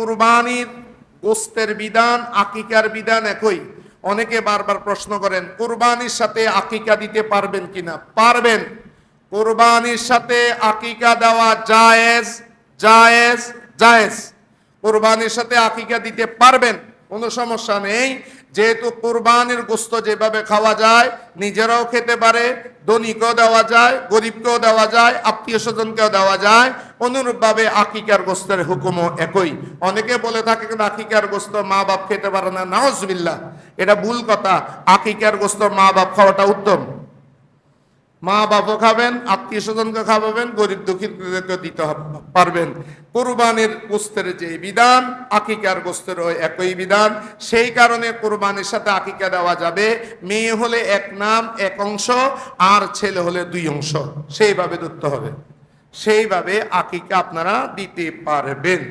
কুরবানির গোস্তের বিধান আকিকার বিধান একই। অনেকে বারবার প্রশ্ন করেন কুরবানির সাথে আকিকা দিতে পারবেন কিনা। পারবেন, কুরবানির সাথে আকিকা দেওয়া জায়েজ জায়েজ জায়েজ। কুরবানির সাথে আকিকা দিতে পারবেন, কোনো সমস্যা নেই। যেহেতু কুরবানির গোস্ত যেভাবে খাওয়া যায়, নিজেরাও খেতে পারে, ধনীকেও দেওয়া যায়, গরিবকেও দেওয়া যায়, আত্মীয় স্বজনকেও দেওয়া যায়, অনুরূপভাবে আকিকার গোস্তের হুকুমও একই। অনেকে বলে থাকে আকিকার গোস্ত মা বাপ খেতে পারে না, নাউজুবিল্লাহ, এটা ভুল কথা। আকিকার গোস্ত মা বাপ খাওয়াটা উত্তম। মা বাপও খাবেন, আত্মীয় স্বজনকে খাওয়াবেন, গরিব দুঃখীদেরকে দিতে পারবেন। কুরবানির গোস্তের যে বিধান আকিকার গোস্তেরও একই বিধান। সেই কারণে কুরবানির সাথে আকিকা দেওয়া যাবে। মেয়ে হলে এক নাম এক অংশ, আর ছেলে হলে দুই অংশ, সেইভাবে ধরতে হবে। সেইভাবে আকিকা আপনারা দিতে পারবেন।